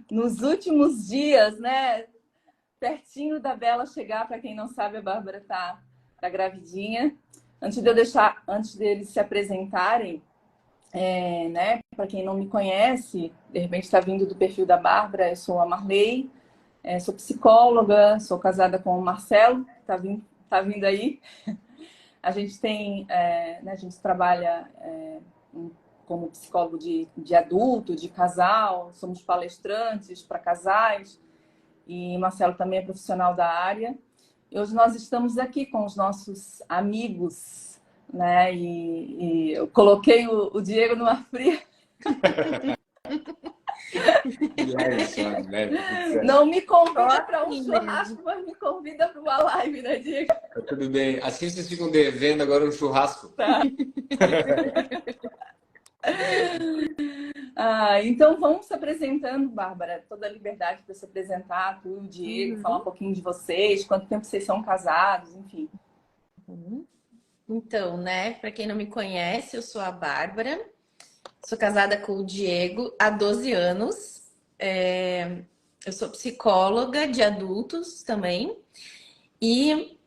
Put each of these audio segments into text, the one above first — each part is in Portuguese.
nos últimos dias, né? Pertinho da Bela chegar, para quem não sabe, a Bárbara tá gravidinha. Antes deles se apresentarem, né? Para quem não me conhece, de repente está vindo do perfil da Bárbara, eu sou a Marley, sou psicóloga, sou casada com o Marcelo, tá vindo aí. A gente tem, né, a gente trabalha como psicólogo de adulto, de casal, somos palestrantes para casais, e Marcelo também é profissional da área. E hoje nós estamos aqui com os nossos amigos, né? E eu coloquei o Diego numa fria. Não me convida para um churrasco, mas me convida para uma live, né, Diego? Tá tudo bem. Assim vocês ficam devendo agora um churrasco. Tá. Então vamos se apresentando, Bárbara. Toda a liberdade para se apresentar, tu, Diego, falar um pouquinho de vocês, quanto tempo vocês são casados, enfim. Então, né, para quem não me conhece, eu sou a Bárbara, sou casada com o Diego há 12 anos, eu sou psicóloga de adultos também, e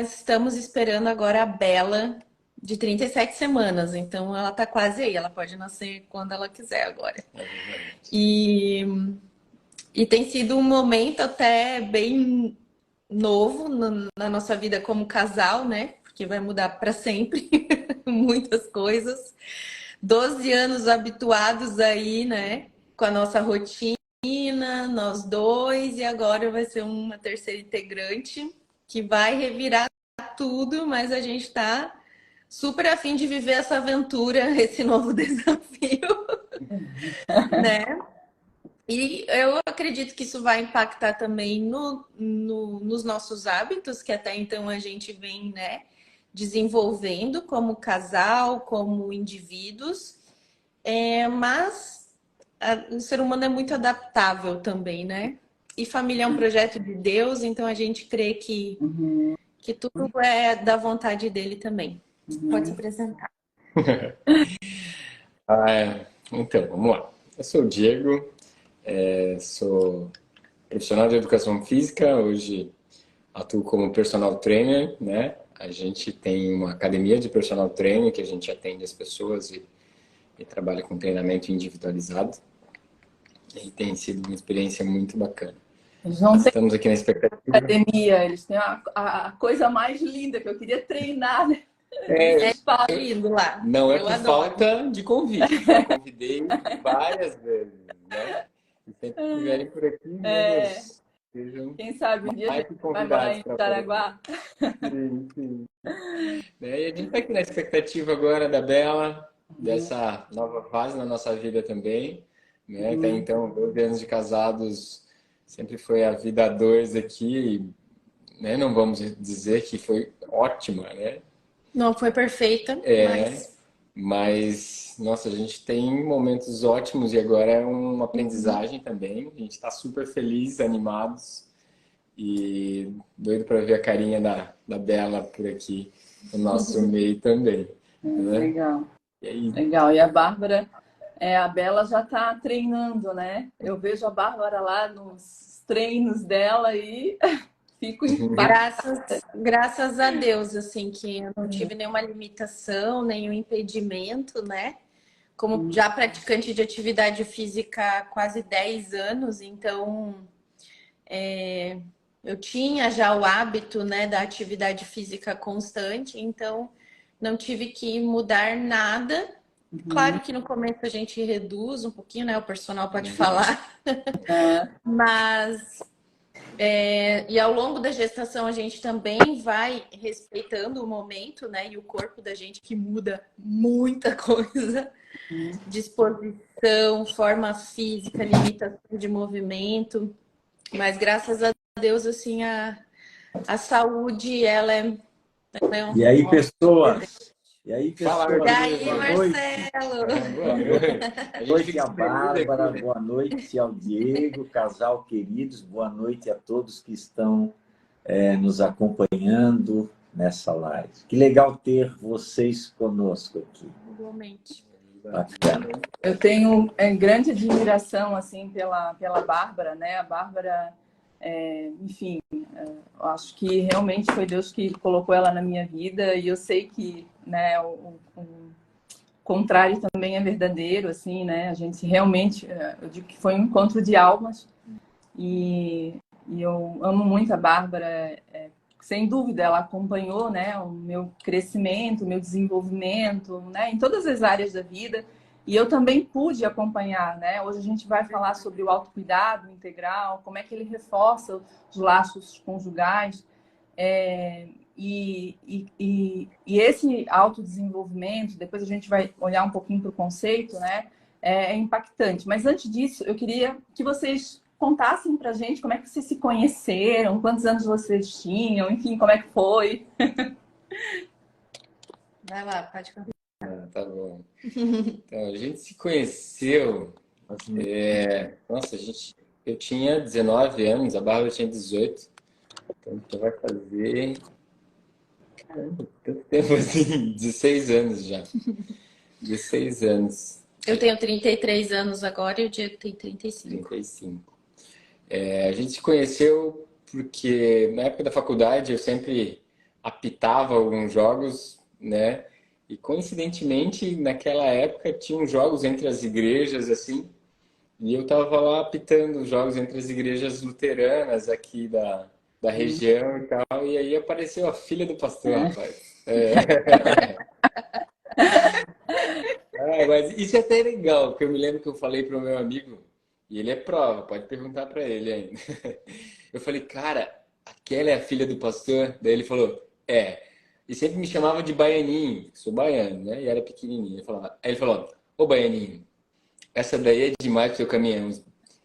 estamos esperando agora a Bela, de 37 semanas, então ela tá quase aí, ela pode nascer quando ela quiser agora. E tem sido um momento até bem novo na nossa vida como casal, né? Porque vai mudar para sempre muitas coisas. 12 anos habituados aí, né? Com a nossa rotina, nós dois, e agora vai ser uma terceira integrante que vai revirar tudo, mas a gente tá super a fim de viver essa aventura, esse novo desafio, né? E eu acredito que isso vai impactar também nos nossos hábitos, que até então a gente vem, né, desenvolvendo como casal, como indivíduos, mas o ser humano é muito adaptável também, né? E família é um projeto de Deus, então a gente crê que tudo é da vontade dele também. Pode se apresentar. Então, vamos lá. Eu sou o Diego, sou profissional de educação física, hoje atuo como personal trainer, né? A gente tem uma academia de personal trainer que a gente atende as pessoas e trabalha com treinamento individualizado. E tem sido uma experiência muito bacana. Nós estamos aqui na expectativa. Academia, eles têm a coisa mais linda que eu queria treinar, né? Lindo lá. Não é por falta de convite. Já convidei várias vezes, né? E sempre que estiverem por aqui, sejam. Quem sabe um dia a gente vai morar em Jaraguá. Sim. E a gente está aqui na expectativa agora da Bela, dessa nova fase na nossa vida também. Né? Até então, 12 anos de casados, sempre foi a vida a dois aqui. Né? Não vamos dizer que foi ótima, né? Não foi perfeita, mas, nossa, a gente tem momentos ótimos e agora é uma aprendizagem também. A gente está super feliz, animados e doido para ver a carinha da Bela por aqui no nosso meio também. Né? Legal. Legal. E a Bárbara, a Bela já está treinando, né? Eu vejo a Bárbara lá nos treinos dela e fico graças a Deus, assim, que eu não tive nenhuma limitação, nenhum impedimento, né? Como já praticante de atividade física há quase 10 anos, então eu tinha já o hábito, né, da atividade física constante, então não tive que mudar nada. Claro que no começo a gente reduz um pouquinho, né? O personal pode falar, mas e ao longo da gestação a gente também vai respeitando o momento, né? E o corpo da gente que muda muita coisa, disposição, forma física, limitação de movimento, mas graças a Deus, assim, a saúde, ela é E aí, pessoas? E aí, Marcelo? Boa noite a Bárbara, boa noite ao Diego, casal queridos, boa noite a todos que estão nos acompanhando nessa live. Que legal ter vocês conosco aqui. Igualmente. Bacana. Eu tenho grande admiração assim pela Bárbara, né? A Bárbara, enfim, eu acho que realmente foi Deus que colocou ela na minha vida e eu sei que, né, o contrário também é verdadeiro, assim, né? A gente realmente, eu digo que foi um encontro de almas e eu amo muito a Bárbara. Sem dúvida, ela acompanhou, né, o meu crescimento, o meu desenvolvimento, né, em todas as áreas da vida. E eu também pude acompanhar, né? Hoje a gente vai falar sobre o autocuidado integral, como é que ele reforça os laços conjugais. E esse autodesenvolvimento, depois a gente vai olhar um pouquinho para o conceito, né? É impactante. Mas antes disso, eu queria que vocês contassem para a gente como é que vocês se conheceram, quantos anos vocês tinham, enfim, como é que foi. Vai lá, pode contar. Tá bom. Então, a gente se conheceu. Nossa, eu tinha 19 anos, a Bárbara tinha 18. Então, já vai fazer. Caramba, tanto tempo assim, 16 anos já. 16 anos. Eu tenho 33 anos agora e o Diego tem 35. 35. A gente se conheceu porque na época da faculdade eu sempre apitava alguns jogos, né? E coincidentemente naquela época tinham jogos entre as igrejas assim, e eu tava lá apitando os jogos entre as igrejas luteranas aqui da região e tal, e aí apareceu a filha do pastor, rapaz. Mas isso é até legal, porque eu me lembro que eu falei para o meu amigo, e ele é prova, pode perguntar para ele ainda. Eu falei, cara, aquela é a filha do pastor? Daí ele falou, é. E sempre me chamava de Baianinho, que sou baiano, né? E era pequenininho. Aí ele falou, ô Baianinho, essa daí é demais pro seu caminhão.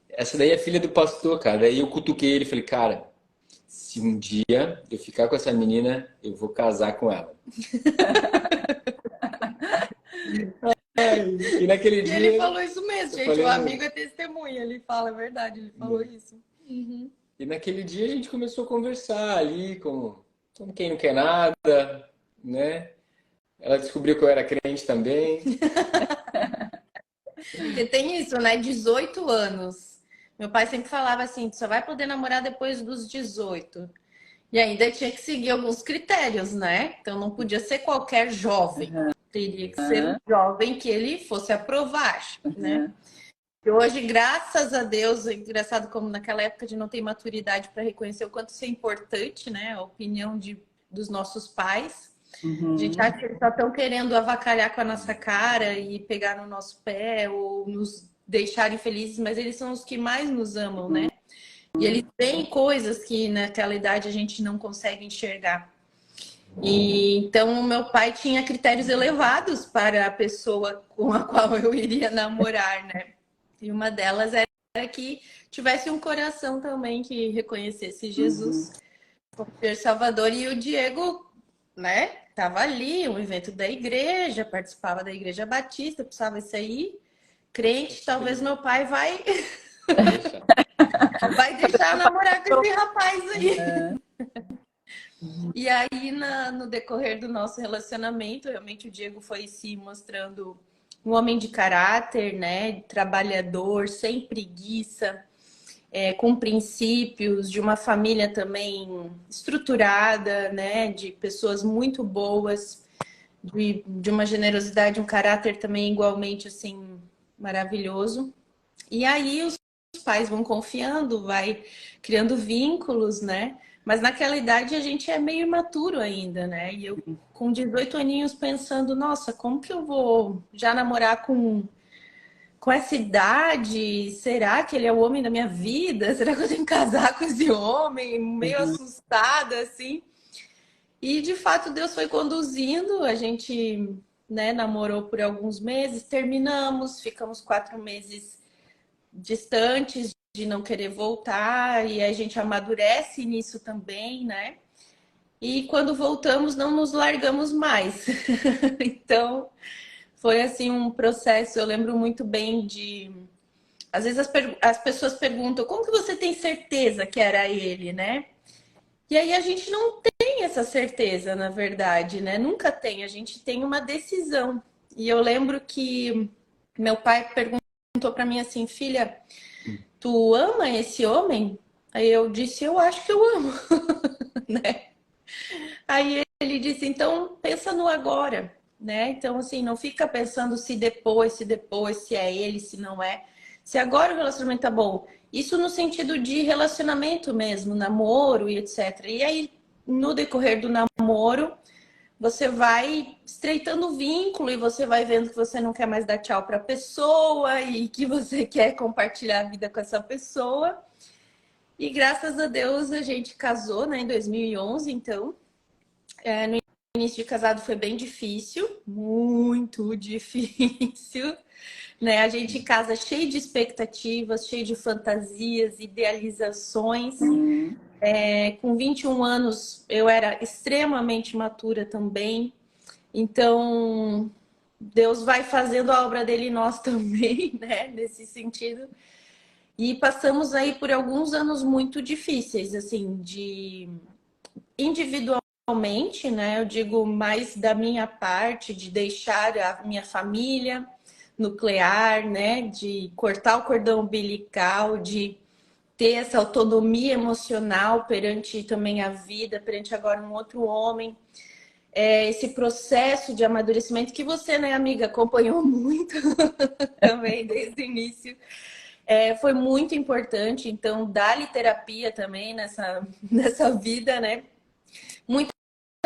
Essa daí é filha do pastor, cara. Daí eu cutuquei ele e falei, cara, se um dia eu ficar com essa menina, eu vou casar com ela. E naquele dia... ele falou isso mesmo, gente. Falei, o amigo é testemunha, ele fala a verdade, ele falou isso. Uhum. E naquele dia a gente começou a conversar ali como quem não quer nada, né? Ela descobriu que eu era crente também. Porque tem isso, né? 18 anos. Meu pai sempre falava assim, tu só vai poder namorar depois dos 18. E ainda tinha que seguir alguns critérios, né? Então não podia ser qualquer jovem. Teria que ser um jovem que ele fosse aprovar, né? E hoje, graças a Deus, é engraçado como naquela época de não ter maturidade para reconhecer o quanto isso é importante, né? A opinião dos nossos pais. A gente acha que eles só estão querendo avacalhar com a nossa cara e pegar no nosso pé ou nos deixar infelizes, mas eles são os que mais nos amam, né? E eles veem coisas que naquela idade a gente não consegue enxergar. E então meu pai tinha critérios elevados para a pessoa com a qual eu iria namorar, né? E uma delas era que tivesse um coração também que reconhecesse Jesus como ser Salvador. E o Diego, né? Tava ali, um evento da igreja, participava da igreja batista, precisava sair. Crente, talvez meu pai vai deixar eu namorar com esse rapaz aí. E aí, no decorrer do nosso relacionamento, realmente o Diego foi se mostrando um homem de caráter, né? Trabalhador, sem preguiça, com princípios, de uma família também estruturada, né? De pessoas muito boas, de uma generosidade, um caráter também igualmente assim maravilhoso. E aí os pais vão confiando, vai criando vínculos, né? Mas naquela idade a gente é meio imaturo ainda, né? E eu com 18 aninhos pensando, nossa, como que eu vou já namorar com essa idade? Será que ele é o homem da minha vida? Será que eu tenho que casar com esse homem? Meio assustada, assim. E de fato Deus foi conduzindo, a gente, né, namorou por alguns meses, terminamos, ficamos 4 meses distantes de não querer voltar, e a gente amadurece nisso também, né? E quando voltamos, não nos largamos mais. Então, foi assim um processo, eu lembro muito bem de... Às vezes as pessoas perguntam, como que você tem certeza que era ele, né? E aí a gente não tem essa certeza, na verdade, né? Nunca tem, a gente tem uma decisão. E eu lembro que meu pai perguntou para mim assim, filha, tu ama esse homem? Aí eu disse, eu acho que eu amo, né? Aí ele disse, então pensa no agora, né? Então, assim, não fica pensando se depois, se é ele, se não é. Se agora o relacionamento tá bom. Isso no sentido de relacionamento mesmo, namoro e etc. E aí, no decorrer do namoro, você vai estreitando o vínculo e você vai vendo que você não quer mais dar tchau para a pessoa e que você quer compartilhar a vida com essa pessoa. E graças a Deus a gente casou, né, em 2011, então. No início de casado foi bem difícil, muito difícil, né? A gente casa cheio de expectativas, cheio de fantasias, idealizações. Com 21 anos eu era extremamente matura também, então Deus vai fazendo a obra dele em nós também, né? Nesse sentido. E passamos aí por alguns anos muito difíceis, assim, de individualmente, né? Eu digo mais da minha parte, de deixar a minha família nuclear, né? De cortar o cordão umbilical, de ter essa autonomia emocional perante também a vida, perante agora um outro homem. Esse processo de amadurecimento que você, né, amiga, acompanhou muito também desde o início. Foi muito importante, então, dar-lhe terapia também nessa vida, né? Muita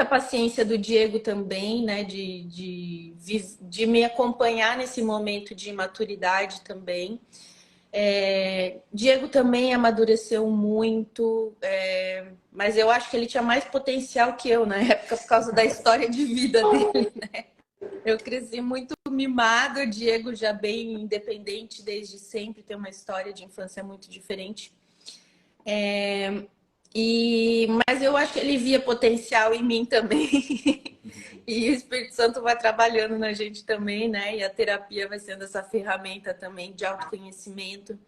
paciência do Diego também, né? De me acompanhar nesse momento de maturidade também. Diego também amadureceu muito, mas eu acho que ele tinha mais potencial que eu na época por causa da história de vida dele, né? Eu cresci muito mimado, o Diego já bem independente desde sempre, tem uma história de infância muito diferente. Mas eu acho que ele via potencial em mim também. E o Espírito Santo vai trabalhando na gente também, né? E a terapia vai sendo essa ferramenta também de autoconhecimento,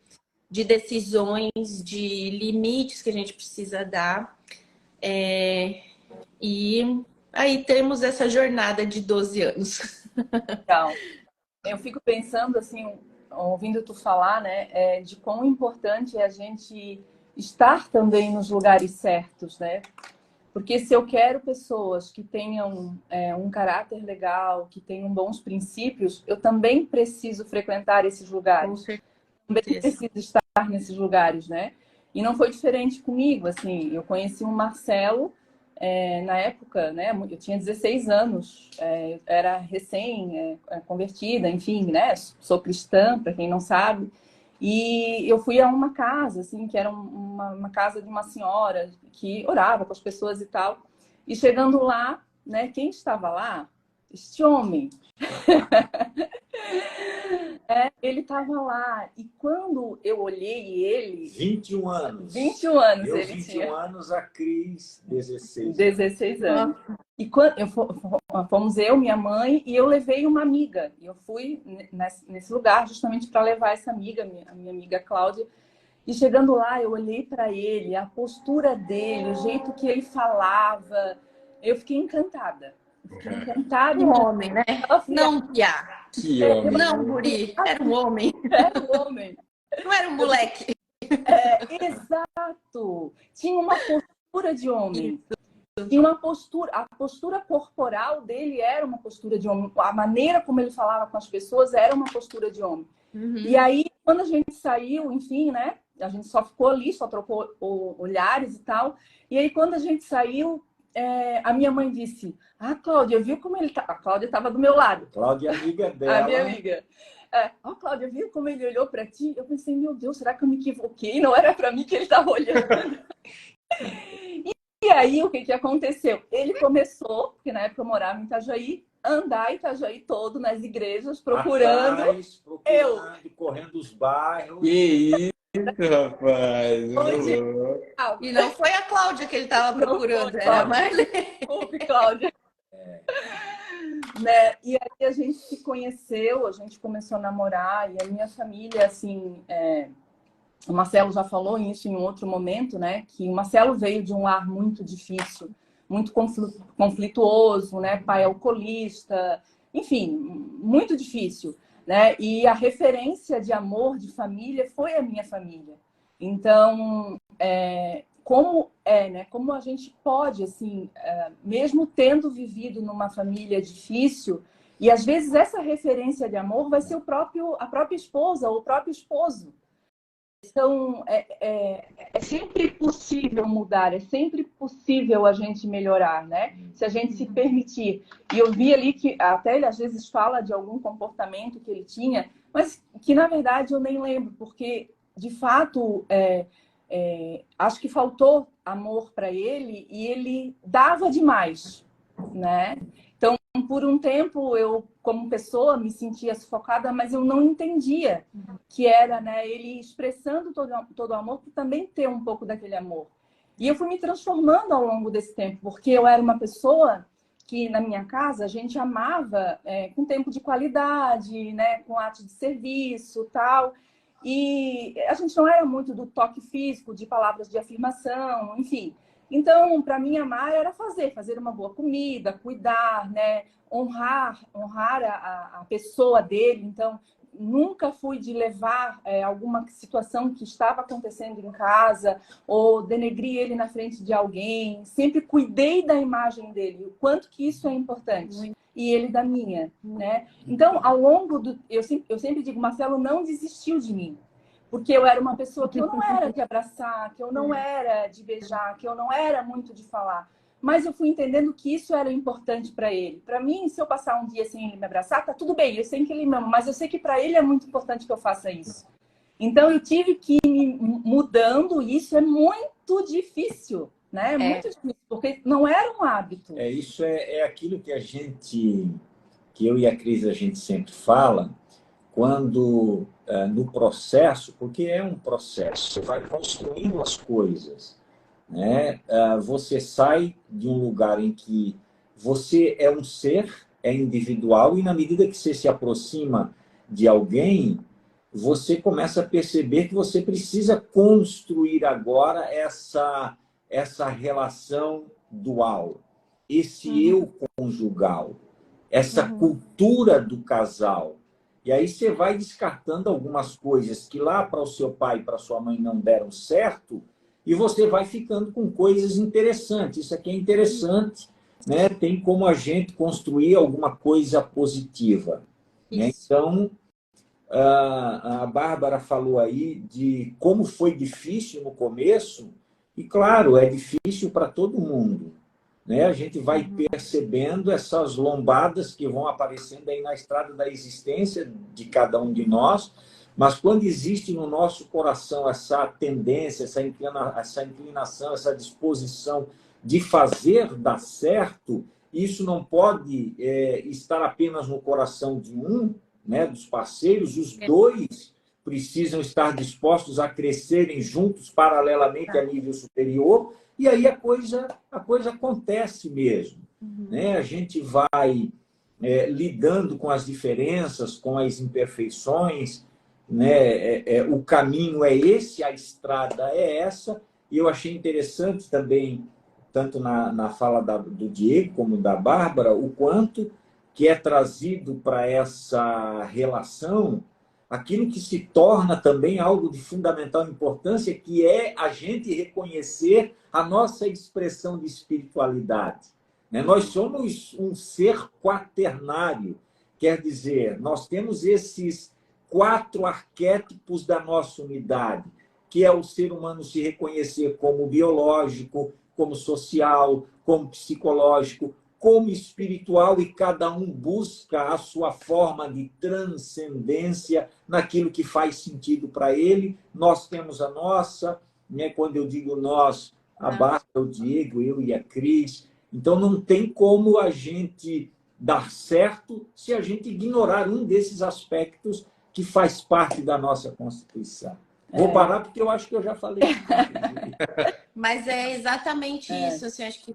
de decisões, de limites que a gente precisa dar. E aí temos essa jornada de 12 anos. Legal. Eu fico pensando, assim, ouvindo tu falar, né, de quão importante é a gente estar também nos lugares certos, né? Porque se eu quero pessoas que tenham um caráter legal, que tenham bons princípios, eu também preciso frequentar esses lugares. Também preciso estar nesses lugares, né? E não foi diferente comigo, assim. Eu conheci um Marcelo na época, né? Eu tinha 16 anos, era recém-convertida, enfim, né? Sou cristã, para quem não sabe. E eu fui a uma casa, assim, que era uma casa de uma senhora que orava com as pessoas e tal. E chegando lá, né? Quem estava lá? Este homem. Ele estava lá. E quando eu olhei ele... 21 anos. 21 anos eu, ele 21 tinha. anos, a Cris, 16. 16 anos. E quando fomos eu, minha mãe, e eu levei uma amiga. E eu fui nesse lugar justamente para levar essa amiga, a minha amiga Cláudia. E chegando lá, eu olhei para ele, a postura dele, o jeito que ele falava. Eu fiquei encantada. Fiquei encantada. Um homem, né? Não, Piá. Que homem. Não, guri. Era um homem. Era um homem. Não era um moleque. Exato. Tinha uma postura de homem. Tinha uma postura, a postura corporal dele era uma postura de homem. A maneira como ele falava com as pessoas era uma postura de homem. Uhum. E aí, quando a gente saiu, enfim, né? A gente só ficou ali, só trocou olhares e tal. E aí, quando a gente saiu, a minha mãe disse: Ah, Cláudia, viu como ele tá? A Cláudia estava do meu lado. Cláudia, amiga dela. A minha amiga. Cláudia, viu como ele olhou para ti? Eu pensei, meu Deus, será que eu me equivoquei? Não era para mim que ele estava olhando. E aí, o que aconteceu? Ele começou, porque na época eu morava em Itajaí, andar Itajaí todo nas igrejas, procurando. Correndo os bairros. Que isso, rapaz! E não foi a Cláudia que ele estava procurando, era a Marlene. Desculpe, Cláudia. Né? E aí a gente se conheceu, a gente começou a namorar, e a minha família, assim... O Marcelo já falou isso em outro momento, né? Que o Marcelo veio de um lar muito difícil, muito conflituoso, né? Pai alcoolista, enfim, muito difícil, né? E a referência de amor, de família, foi a minha família. Então, né? Como a gente pode, assim, mesmo tendo vivido numa família difícil, e às vezes essa referência de amor vai ser a própria esposa ou o próprio esposo. Então, é sempre possível mudar, é sempre possível a gente melhorar, né? Se a gente se permitir. E eu vi ali que até ele às vezes fala de algum comportamento que ele tinha, mas que na verdade eu nem lembro, porque de fato acho que faltou amor para ele e ele dava demais, né? Então, por um tempo, eu, como pessoa, me sentia sufocada, mas eu não entendia que era, né, ele expressando todo o amor, por também ter um pouco daquele amor. E eu fui me transformando ao longo desse tempo, porque eu era uma pessoa que, na minha casa, a gente amava com tempo de qualidade, né, com ato de serviço, tal. E a gente não era muito do toque físico, de palavras de afirmação, enfim. Então, para mim, amar era fazer uma boa comida, cuidar, né? honrar a pessoa dele. Então, nunca fui de levar alguma situação que estava acontecendo em casa ou denegrir ele na frente de alguém. Sempre cuidei da imagem dele, o quanto que isso é importante. E ele da minha, né? Então, ao longo do... Eu sempre digo, Marcelo não desistiu de mim. Porque eu era uma pessoa que eu não era de abraçar, que eu não era de beijar, que eu não era muito de falar. Mas eu fui entendendo que isso era importante para ele. Para mim, se eu passar um dia sem ele me abraçar, tá tudo bem, eu sei que ele me ama, mas eu sei que para ele é muito importante que eu faça isso. Então, eu tive que ir me mudando, e isso é muito difícil, né? Muito difícil, porque não era um hábito. Isso é aquilo que que eu e a Cris, a gente sempre fala, quando no processo, porque é um processo, você vai construindo as coisas, né? Você sai de um lugar em que você é um ser, é individual, e na medida que você se aproxima de alguém, você começa a perceber que você precisa construir agora essa relação dual, esse eu conjugal, essa cultura do casal. E aí você vai descartando algumas coisas que lá para o seu pai e para sua mãe não deram certo, e você vai ficando com coisas interessantes. Isso aqui é interessante, né? Tem como a gente construir alguma coisa positiva. Né? Então, a Bárbara falou aí de como foi difícil no começo, e claro, é difícil para todo mundo. Né? A gente vai percebendo essas lombadas que vão aparecendo aí na estrada da existência de cada um de nós, mas quando existe no nosso coração essa tendência, essa inclinação, essa disposição de fazer dar certo, isso não pode estar apenas no coração de um, né, dos parceiros, os dois precisam estar dispostos a crescerem juntos, paralelamente a nível superior, e aí a coisa acontece mesmo. Né? A gente vai lidando com as diferenças, com as imperfeições, né? O caminho é esse, a estrada é essa, e eu achei interessante também, tanto na fala do Diego como da Bárbara, o quanto que é trazido para essa relação aquilo que se torna também algo de fundamental importância, que é a gente reconhecer a nossa expressão de espiritualidade. Né? Nós somos um ser quaternário, quer dizer, nós temos esses 4 arquétipos da nossa unidade, que é o ser humano se reconhecer como biológico, como social, como psicológico, como espiritual, e cada um busca a sua forma de transcendência naquilo que faz sentido para ele. Nós temos a nossa, né? Quando eu digo nós, a Bárbara, o Diego, eu e a Cris. Então, não tem como a gente dar certo se a gente ignorar um desses aspectos que faz parte da nossa Constituição. Vou parar porque eu acho que eu já falei. Mas é exatamente isso. Assim, acho que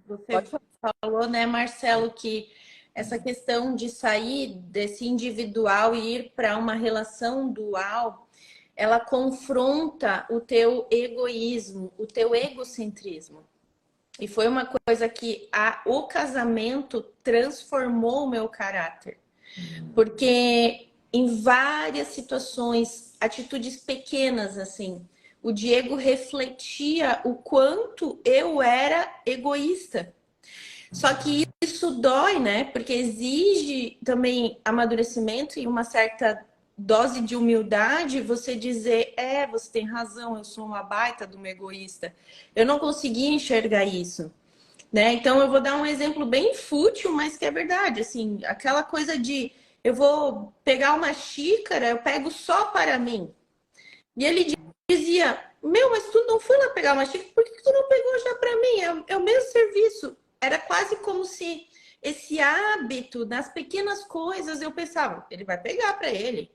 você falou, né, Marcelo, que essa questão de sair desse individual e ir para uma relação dual, ela confronta o teu egoísmo, o teu egocentrismo. E foi uma coisa que o casamento transformou o meu caráter. Porque em várias situações, atitudes pequenas assim, o Diego refletia o quanto eu era egoísta. Só que isso dói, né? Porque exige também amadurecimento e uma certa dose de humildade você dizer, você tem razão, eu sou uma baita de uma egoísta. Eu não conseguia enxergar isso, né? Então eu vou dar um exemplo bem fútil, mas que é verdade, assim, aquela coisa de eu vou pegar uma xícara, eu pego só para mim. E ele dizia, meu, mas tu não foi lá pegar uma xícara, por que tu não pegou já para mim? É o mesmo serviço. Era quase como se esse hábito, nas pequenas coisas, eu pensava, ele vai pegar para ele,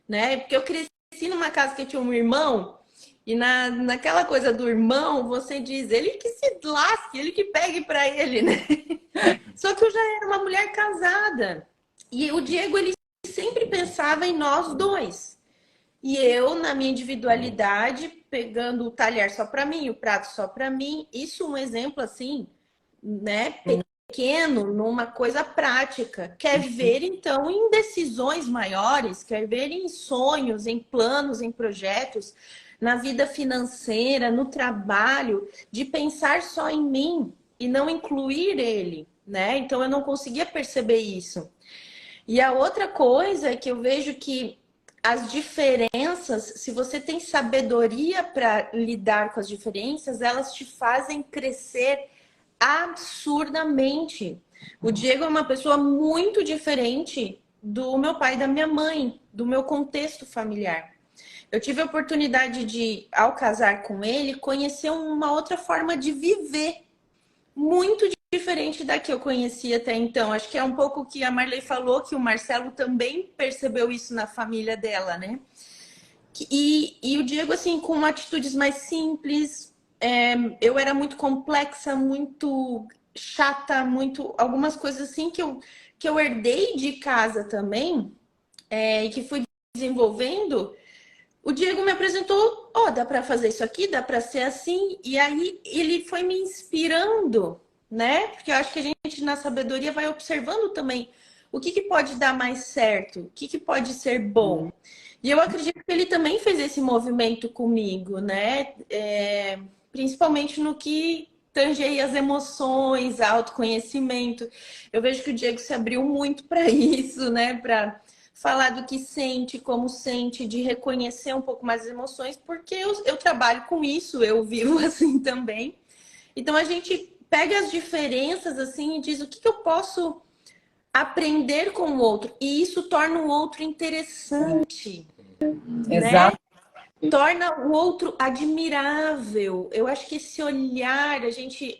né? Porque eu cresci numa casa que tinha um irmão, e naquela coisa do irmão, você diz, ele que se lasque, ele que pegue para ele, né? Só que eu já era uma mulher casada. E o Diego, ele sempre pensava em nós dois. E eu, na minha individualidade, pegando o talher só para mim, o prato só para mim. Isso é um exemplo assim, né? Pequeno, numa coisa prática. Quer ver, então, em decisões maiores, quer ver em sonhos, em planos, em projetos, na vida financeira, no trabalho, de pensar só em mim e não incluir ele, né? Então, eu não conseguia perceber isso. E a outra coisa é que eu vejo que as diferenças, se você tem sabedoria para lidar com as diferenças, elas te fazem crescer absurdamente. O Diego é uma pessoa muito diferente do meu pai e da minha mãe, do meu contexto familiar. Eu tive a oportunidade de, ao casar com ele, conhecer uma outra forma de viver, muito diferente da que eu conhecia até então. Acho que é um pouco o que a Marley falou, que o Marcelo também percebeu isso na família dela, né? E o Diego, assim, com atitudes mais simples, eu era muito complexa, muito chata, muito algumas coisas assim que eu herdei de casa também, e que fui desenvolvendo. O Diego me apresentou, dá para fazer isso aqui, dá para ser assim, e aí ele foi me inspirando, né? Porque eu acho que a gente na sabedoria vai observando também o que pode dar mais certo, o que pode ser bom. E eu acredito que ele também fez esse movimento comigo, né? Principalmente no que tangeia as emoções, autoconhecimento. Eu vejo que o Diego se abriu muito para isso, né? Para falar do que sente, como sente, de reconhecer um pouco mais as emoções, porque eu trabalho com isso, eu vivo assim também. Então a gente pega as diferenças assim e diz o que eu posso aprender com o outro, e isso torna o outro interessante, né? Exato. Torna o outro admirável. Eu acho que esse olhar, a gente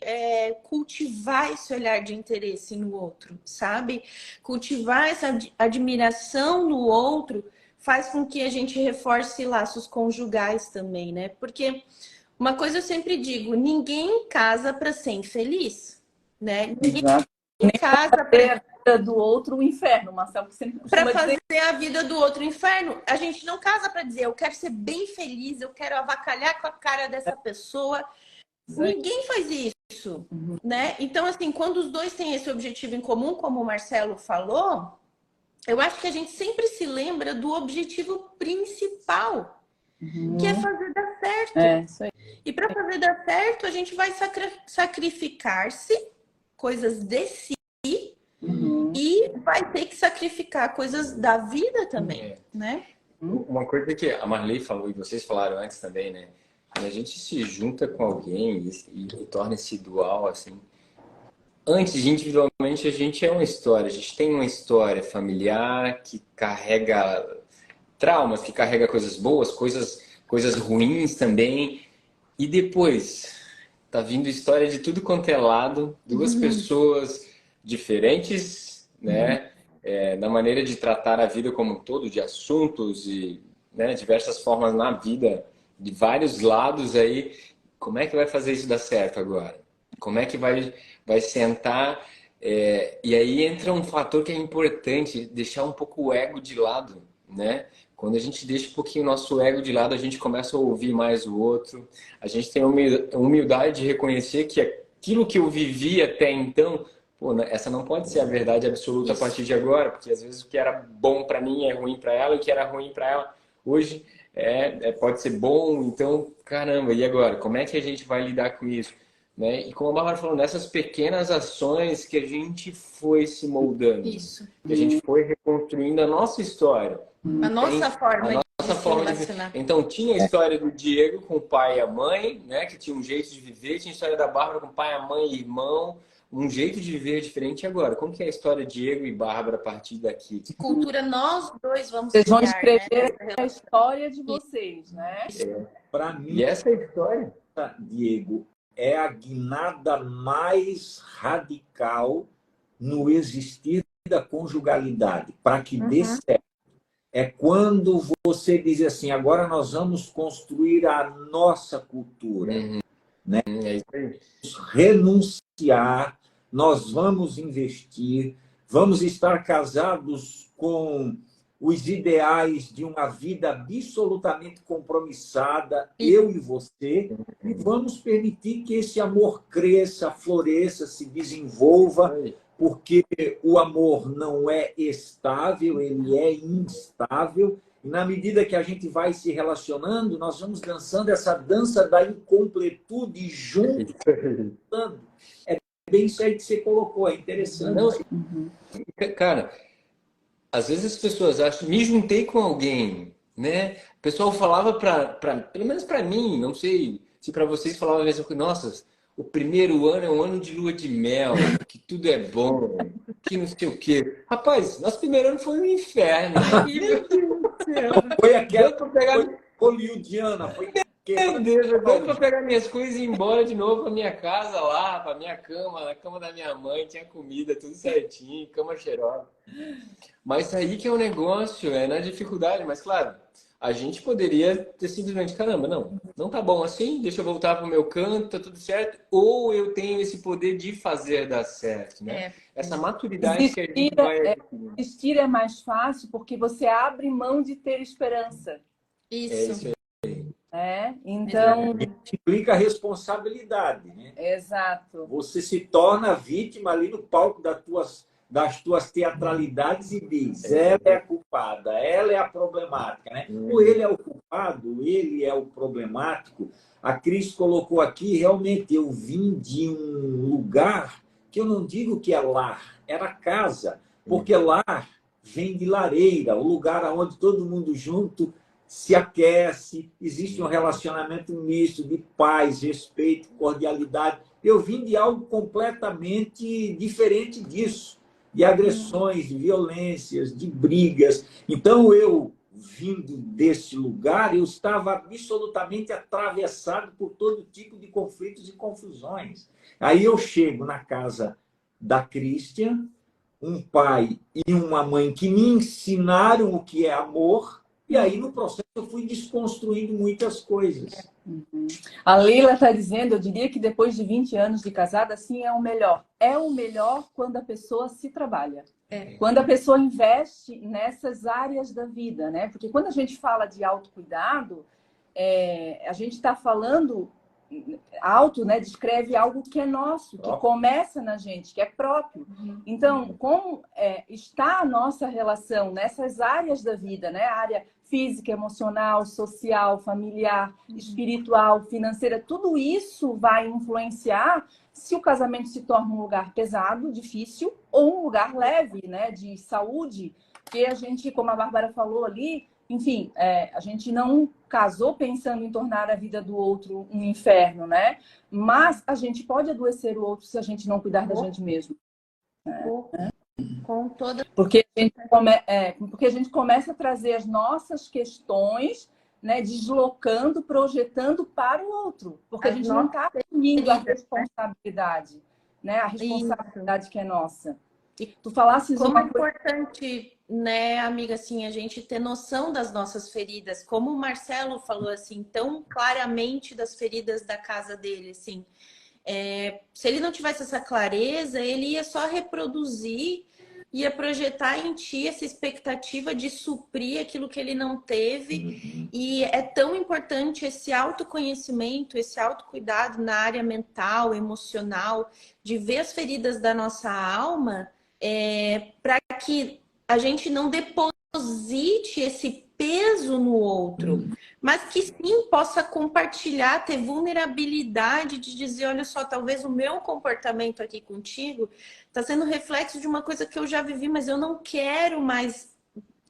cultivar esse olhar de interesse no outro, sabe? Cultivar essa admiração no outro faz com que a gente reforce laços conjugais também, né? Porque uma coisa eu sempre digo, ninguém casa para ser infeliz, né? Ninguém Exato. casa Fazer a vida do outro o inferno, Marcelo, que sempre para costuma fazer dizer. a vida do outro inferno. A gente não casa para dizer, eu quero ser bem feliz, eu quero avacalhar com a cara dessa pessoa. Ninguém faz isso, né? Então, assim, quando os dois têm esse objetivo em comum, como o Marcelo falou, eu acho que a gente sempre se lembra do objetivo principal, que é fazer dar certo. Isso aí. E para fazer dar certo, a gente vai sacrificar-se, coisas de si, e vai ter que sacrificar coisas da vida também, né? Uma coisa que a Marley falou e vocês falaram antes também, né? Quando a gente se junta com alguém e torna esse dual, assim, antes, individualmente, a gente é uma história. A gente tem uma história familiar que carrega traumas, que carrega coisas boas, coisas ruins também. E depois, tá vindo história de tudo quanto é lado, duas pessoas diferentes, né? Na maneira de tratar a vida como um todo, de assuntos e, né, diversas formas na vida, de vários lados aí. Como é que vai fazer isso dar certo agora? Como é que vai sentar? E aí entra um fator que é importante, deixar um pouco o ego de lado, né? Quando a gente deixa um pouquinho o nosso ego de lado, a gente começa a ouvir mais o outro. A gente tem a humildade de reconhecer aquilo que eu vivi até então, pô, essa não pode ser a verdade absoluta a partir de agora, porque às vezes o que era bom para mim é ruim para ela, e o que era ruim para ela hoje pode ser bom. Então, caramba, e agora? Como é que a gente vai lidar com isso? Né? E como a Bárbara falou, nessas pequenas ações que a gente foi se moldando, Isso. que a gente foi reconstruindo a nossa história. A nossa forma de se relacionar. Então, tinha a história do Diego com o pai e a mãe, né? Que tinha um jeito de viver. Tinha a história da Bárbara com o pai, a mãe e irmão. Um jeito de viver diferente. E agora? Como que é a história de Diego e Bárbara a partir daqui? Que cultura nós dois vamos Vocês vão criar, escrever né? a história de vocês, né? Para mim, E essa é a história? Diego, é a guinada mais radical no existir da conjugalidade, para que dê certo. É quando você diz assim, agora nós vamos construir a nossa cultura. Né? É isso aí. Renunciar, nós vamos investir, vamos estar casados com os ideais de uma vida absolutamente compromissada, eu e você, e vamos permitir que esse amor cresça, floresça, se desenvolva, porque o amor não é estável, ele é instável. E na medida que a gente vai se relacionando, nós vamos dançando essa dança da incompletude junto. É bem isso aí que você colocou, é interessante. Não, cara, às vezes as pessoas acham, me juntei com alguém, né? O pessoal falava pelo menos para mim, não sei se para vocês falava a mesma coisa. Nossa, o primeiro ano é um ano de lua de mel, que tudo é bom, que não sei o quê. Rapaz, nosso primeiro ano foi um inferno. Meu Deus do céu. Foi aquela Deu pra pegar... hollywoodiana, foi Meu Deus, eu deu pra pegar minhas coisas e ir embora de novo pra minha casa lá, pra minha cama, na cama da minha mãe, tinha comida, tudo certinho, cama cheirosa. Mas aí que é o negócio, é na dificuldade. Mas claro, a gente poderia ter simplesmente, caramba, não tá bom assim, deixa eu voltar pro meu canto, tá tudo certo. Ou eu tenho esse poder de fazer dar certo, né? Essa maturidade que a gente vai... Desistir é mais fácil porque você abre mão de ter esperança. Isso. Então... implica responsabilidade, né? Exato. Você se torna vítima ali no palco das tuas teatralidades e diz, ela é a culpada, ela é a problemática, né? Ou ele é o culpado, ele é o problemático. A Cris colocou aqui, realmente, eu vim de um lugar que eu não digo que é lar, era casa, porque lar vem de lareira, o lugar onde todo mundo junto se aquece, existe um relacionamento misto de paz, respeito, cordialidade. Eu vim de algo completamente diferente disso, de agressões, de violências, de brigas. Então, eu, vindo desse lugar, eu estava absolutamente atravessado por todo tipo de conflitos e confusões. Aí eu chego na casa da Christian, um pai e uma mãe que me ensinaram o que é amor. E aí, no processo, eu fui desconstruindo muitas coisas. A Leila está dizendo, eu diria que depois de 20 anos de casada, sim, é o melhor. É o melhor quando a pessoa se trabalha. Quando a pessoa investe nessas áreas da vida, né? Porque quando a gente fala de autocuidado, a gente está falando... Auto, né, descreve algo que é nosso, que começa na gente, que é próprio. Então, como está a nossa relação nessas áreas da vida, né? A área física, emocional, social, familiar, espiritual, financeira, tudo isso vai influenciar se o casamento se torna um lugar pesado, difícil, ou um lugar leve, né, de saúde, que a gente, como a Bárbara falou ali, enfim, a gente não casou pensando em tornar a vida do outro um inferno, né? Mas a gente pode adoecer o outro se a gente não cuidar da gente mesmo. Com toda... Porque a gente começa a trazer as nossas questões, né, deslocando, projetando para o outro. Porque a gente não está assumindo a responsabilidade, né? A responsabilidade que é nossa. Tu falasses como é importante, né, amiga, assim, a gente ter noção das nossas feridas, como o Marcelo falou assim tão claramente das feridas da casa dele, assim, se ele não tivesse essa clareza, ele ia só reproduzir ia projetar em ti essa expectativa de suprir aquilo que ele não teve. E é tão importante esse autoconhecimento, esse autocuidado na área mental, emocional, de ver as feridas da nossa alma, para que a gente não deposite esse peso no outro, mas que sim possa compartilhar, ter vulnerabilidade de dizer, olha só, talvez o meu comportamento aqui contigo está sendo reflexo de uma coisa que eu já vivi, mas eu não quero mais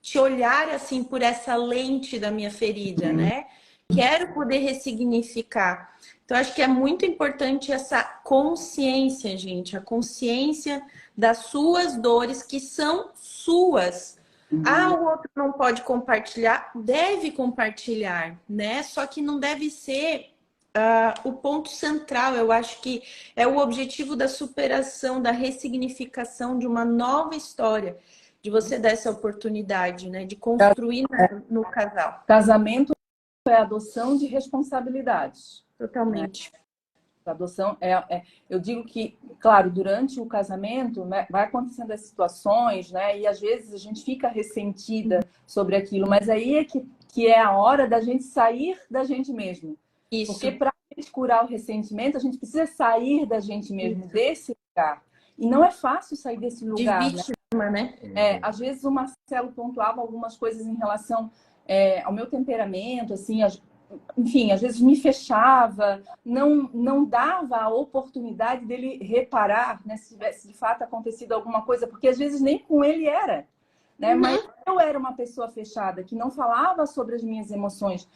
te olhar assim por essa lente da minha ferida, né? Quero poder ressignificar. Então, acho que é muito importante essa consciência, gente, a consciência das suas dores que são suas. O outro não pode compartilhar, deve compartilhar, né? Só que não deve ser o ponto central. Eu acho que é o objetivo da superação, da ressignificação de uma nova história, de você dar essa oportunidade, né? De construir no casal. Casamento é adoção de responsabilidades. Totalmente. A adoção eu digo que, claro, durante o casamento, né, vai acontecendo as situações, né? E às vezes a gente fica ressentida sobre aquilo, mas aí é que é a hora da gente sair da gente mesmo. Isso. Porque para a gente curar o ressentimento, a gente precisa sair da gente mesmo, desse lugar. E não é fácil sair desse lugar. De vítima, né? Às vezes o Marcelo pontuava algumas coisas em relação ao meu temperamento, assim, enfim, às vezes me fechava, não dava a oportunidade dele reparar, né, se tivesse de fato acontecido alguma coisa, porque às vezes nem com ele era, né? Mas eu era uma pessoa fechada, que não falava sobre as minhas emoções.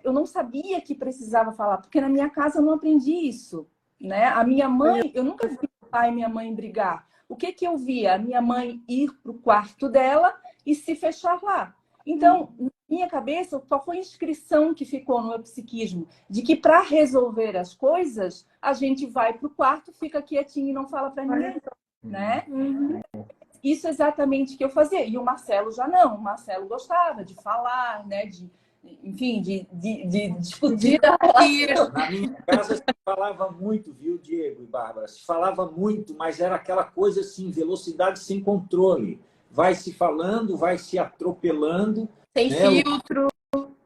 Eu não sabia que precisava falar, porque na minha casa eu não aprendi isso, né? A minha mãe, eu nunca vi meu pai e minha mãe brigar. O que eu via? A minha mãe ir para o quarto dela e se fechar lá. Então, na minha cabeça, só foi inscrição que ficou no meu psiquismo, de que para resolver as coisas, a gente vai para o quarto, fica quietinho e não fala para ninguém, né? Isso é exatamente o que eu fazia. E o Marcelo já não. O Marcelo gostava de falar, né? Enfim, de discutir. Na minha casa se falava muito, viu, Diego e Bárbara? Se falava muito, mas era aquela coisa assim, velocidade sem controle. Vai se falando, vai se atropelando. Sem filtro.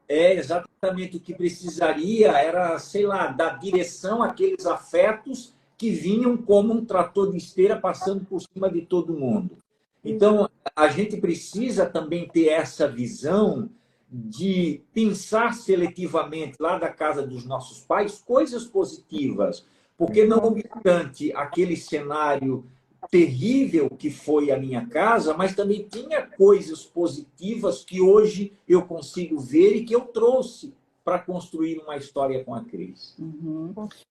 Exatamente o que precisaria era, sei lá, dar direção àqueles afetos que vinham como um trator de esteira passando por cima de todo mundo. Então, a gente precisa também ter essa visão de pensar seletivamente lá da casa dos nossos pais coisas positivas, porque não obstante aquele cenário terrível que foi a minha casa, mas também tinha coisas positivas que hoje eu consigo ver e que eu trouxe para construir uma história com a Cris.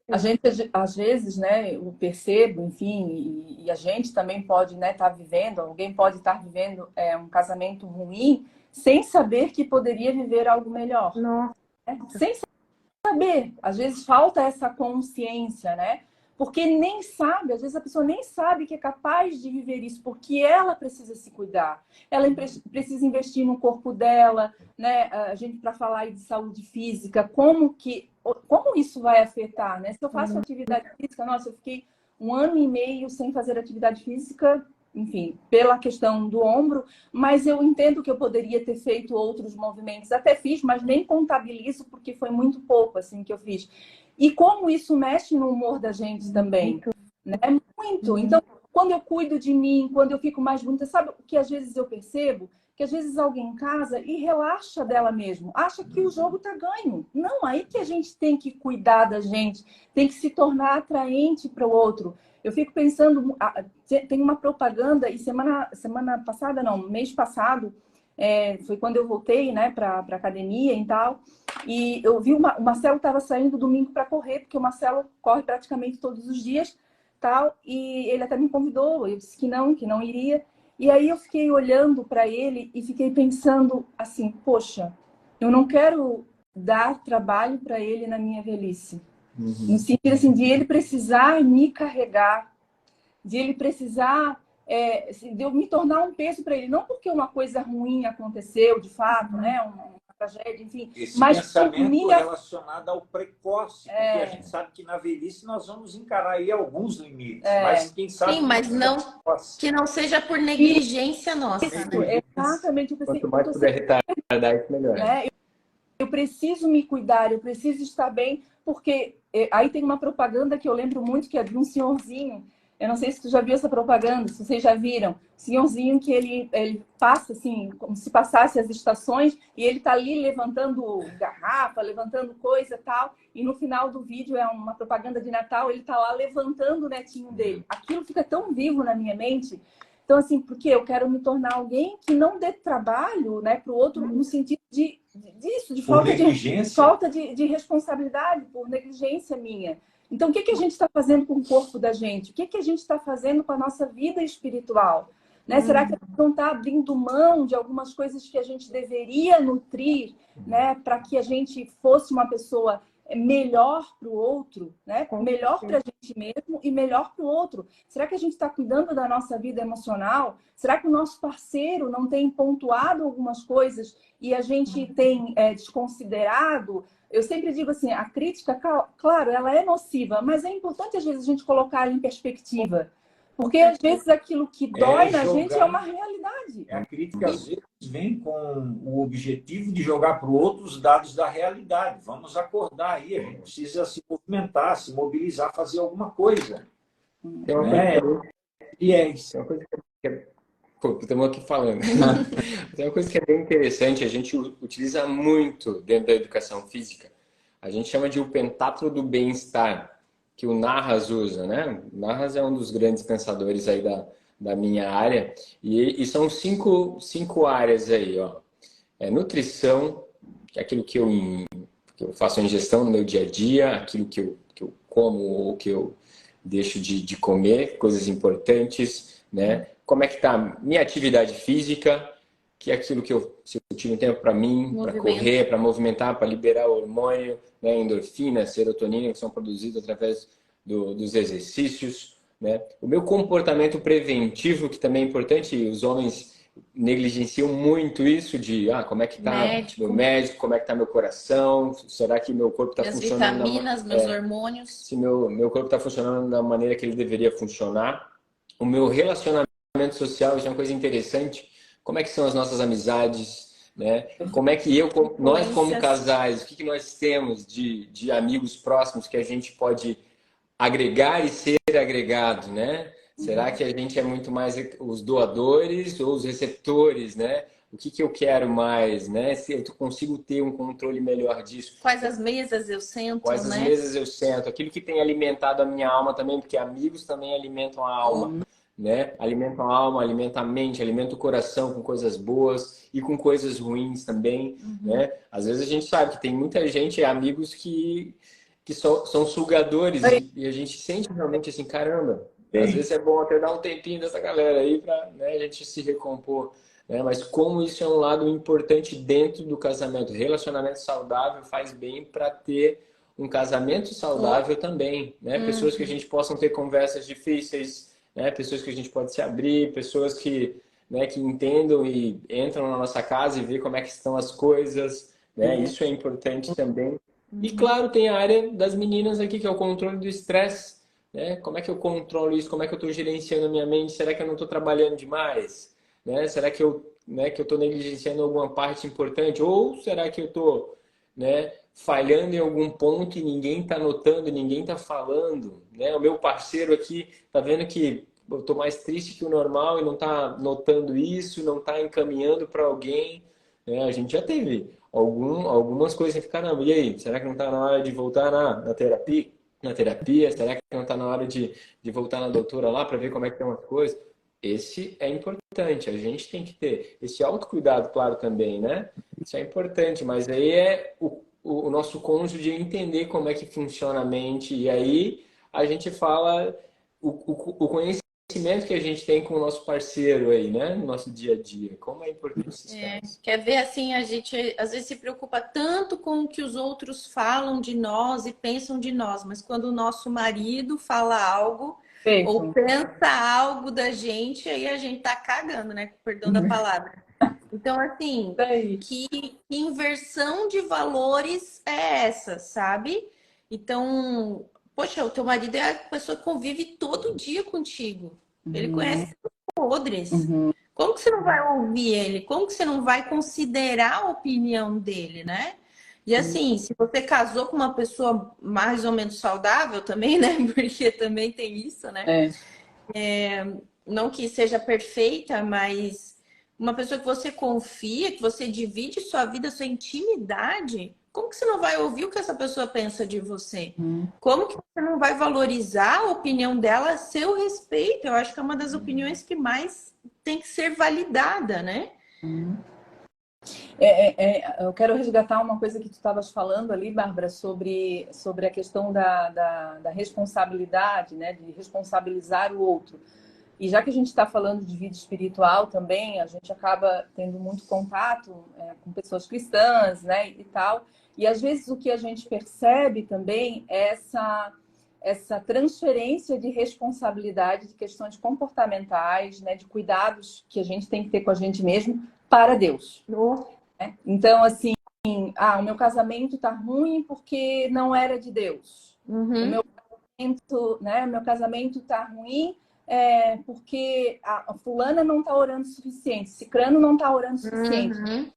A gente, às vezes, né, eu percebo, enfim, e a gente também pode, né, estar vivendo, alguém pode estar vivendo um casamento ruim sem saber que poderia viver algo melhor. Nossa. Sem saber. Às vezes falta essa consciência, né? Porque nem sabe, às vezes a pessoa nem sabe que é capaz de viver isso, porque ela precisa se cuidar. Ela precisa investir no corpo dela, né? A gente, para falar aí de saúde física, como isso vai afetar, né? Se eu faço atividade física, nossa, eu fiquei 1 ano e meio sem fazer atividade física, enfim, pela questão do ombro, mas eu entendo que eu poderia ter feito outros movimentos. Até fiz, mas nem contabilizo, porque foi muito pouco, assim, que eu fiz. E como isso mexe no humor da gente também, né? Muito. Então, quando eu cuido de mim, quando eu fico mais bonita, sabe o que às vezes eu percebo? Que às vezes alguém casa e relaxa dela mesmo, acha que o jogo tá ganho. Não, aí que a gente tem que cuidar da gente, tem que se tornar atraente para o outro. Eu fico pensando, tem uma propaganda, e semana passada, não, mês passado, foi quando eu voltei, né, para academia e tal, e eu vi o Marcelo estava saindo domingo para correr, porque o Marcelo corre praticamente todos os dias, tal, e ele até me convidou, eu disse que não iria, e aí eu fiquei olhando para ele e fiquei pensando assim, poxa, eu não quero dar trabalho para ele na minha velhice. No sentido assim, de ele precisar me carregar, de ele precisar de eu me tornar um peso para ele. Não porque uma coisa ruim aconteceu, de fato, né? Uma tragédia, enfim. Esse Mas pensamento me... relacionado ao precoce, porque a gente sabe que na velhice nós vamos encarar aí alguns limites, mas quem sabe... Sim, mas não, que não seja por negligência nossa, Isso, né? exatamente. Eu pensei, Quanto mais puder retardar, isso melhor. né? Eu preciso me cuidar, eu preciso estar bem, porque aí tem uma propaganda que eu lembro muito, que é de um senhorzinho. Eu não sei se tu já viu essa propaganda, se vocês já viram. Senhorzinho que ele passa assim, como se passasse as estações, e ele tá ali levantando garrafa, levantando coisa e tal. E no final do vídeo é uma propaganda de Natal, ele tá lá levantando o netinho dele. Aquilo fica tão vivo na minha mente. Então, assim, porque eu quero me tornar alguém que não dê trabalho, né, para o outro, no sentido disso, de falta de responsabilidade, por negligência minha. Então, o que a gente está fazendo com o corpo da gente? O que a gente está fazendo com a nossa vida espiritual? Né? Será que a gente não está abrindo mão de algumas coisas que a gente deveria nutrir, né, para que a gente fosse uma pessoa melhor para o outro, né? Melhor para a gente mesmo e melhor para o outro? Será que a gente está cuidando da nossa vida emocional? Será que o nosso parceiro não tem pontuado algumas coisas e a gente tem desconsiderado? Eu sempre digo assim, a crítica, claro, ela é nociva, mas é importante às vezes a gente colocar ela em perspectiva. Porque às vezes aquilo que dói na gente é uma realidade. A crítica às vezes vem com o objetivo de jogar para o outro os dados da realidade. Vamos acordar aí, a gente precisa se movimentar, se mobilizar, fazer alguma coisa. Tem uma coisa E é isso. Tem uma coisa que é... Pô, estamos aqui falando. Tem uma coisa que é bem interessante, a gente utiliza muito dentro da educação física. A gente chama de o pentátulo do bem-estar, que o Narras usa, né? O Narras é um dos grandes pensadores aí da minha área. E são cinco áreas aí, ó. Nutrição, que é aquilo que eu faço a ingestão no meu dia a dia, aquilo que eu como ou que eu deixo de comer, coisas importantes, né? Como é que tá minha atividade física, que é aquilo que se eu tiro um tempo para mim, para correr, para movimentar, para liberar o hormônio, né? Endorfina, serotonina, que são produzidos através dos exercícios, né? O meu comportamento preventivo, que também é importante, os homens negligenciam muito isso de como é que tá meu médico, como é que tá meu coração, será que meu corpo está funcionando... Minhas vitaminas, meus hormônios. Se meu corpo está funcionando da maneira que ele deveria funcionar. O meu relacionamento social, isso é uma coisa interessante. Como é que são as nossas amizades, né? Como é que nós como casais, o que nós temos de amigos próximos que a gente pode agregar e ser agregado, né? Será que a gente é muito mais os doadores ou os receptores, né? O que eu quero mais, né? Se eu consigo ter um controle melhor disso. Quais as mesas eu sento, Quais as mesas eu sento. Aquilo que tem alimentado a minha alma também, porque amigos também alimentam a alma, né? Alimentam a alma, alimentam a mente, alimentam o coração com coisas boas e com coisas ruins também, né? Às vezes a gente sabe que tem muita gente, amigos que são sugadores e a gente sente realmente assim, caramba, às vezes é bom até dar um tempinho dessa galera aí para, né, a gente se recompor, né? Mas como isso é um lado importante dentro do casamento, relacionamento saudável faz bem para ter um casamento saudável também, né? Pessoas que a gente possam ter conversas difíceis, né? Pessoas que a gente pode se abrir, pessoas que, né, que entendam e entram na nossa casa e ver como é que estão as coisas, né? Isso é importante também. E claro, tem a área das meninas aqui, que é o controle do estresse, né? Como é que eu controlo isso? Como é que eu estou gerenciando a minha mente? Será que eu não estou trabalhando demais? Né? Será que eu estou negligenciando alguma parte importante? Ou será que eu estou, né, falhando em algum ponto e ninguém está notando, ninguém está falando? Né? O meu parceiro aqui está vendo que eu estou mais triste que o normal e não está notando isso, não está encaminhando para alguém. Né? A gente já teve algumas coisas que, caramba, e aí? Será que não está na hora de voltar na terapia? Será que não está na hora de voltar na doutora lá para ver como é que estão as coisas? Esse é importante, a gente tem que ter esse autocuidado, claro, também, né? Isso é importante, mas aí é o nosso cônjuge entender como é que funciona a mente, e aí a gente fala o conhecimento que a gente tem com o nosso parceiro aí, né? No nosso dia a dia, como é importante esses casos. Quer ver, assim, a gente às vezes se preocupa tanto com o que os outros falam de nós e pensam de nós, mas quando o nosso marido fala algo ou pensa algo da gente, aí a gente tá cagando, né? Com perdão da palavra. Então, assim, Daí. que inversão de valores é essa, sabe? Então, poxa, o teu marido é a pessoa que convive todo dia contigo. Ele conhece os podres. Uhum. Como que você não vai ouvir ele? Como que você não vai considerar a opinião dele, né? E assim, se você casou com uma pessoa mais ou menos saudável também, né? Porque também tem isso, né? É. Não que seja perfeita, mas uma pessoa que você confia, que você divide sua vida, sua intimidade, como que você não vai ouvir o que essa pessoa pensa de você? Como que você não vai valorizar a opinião dela a seu respeito? Eu acho que é uma das opiniões que mais tem que ser validada, né? Eu quero resgatar uma coisa que tu estavas falando ali, Bárbara, sobre a questão da responsabilidade, né? De responsabilizar o outro. E já que a gente está falando de vida espiritual também, a gente acaba tendo muito contato com pessoas cristãs, né, e tal. E às vezes o que a gente percebe também é essa transferência de responsabilidade de questões comportamentais, né, de cuidados que a gente tem que ter com a gente mesmo para Deus. Né? Então, assim, o meu casamento está ruim porque não era de Deus. Uhum. Meu casamento está ruim porque a fulana não está orando o suficiente, cicrano não está orando o suficiente, Uhum.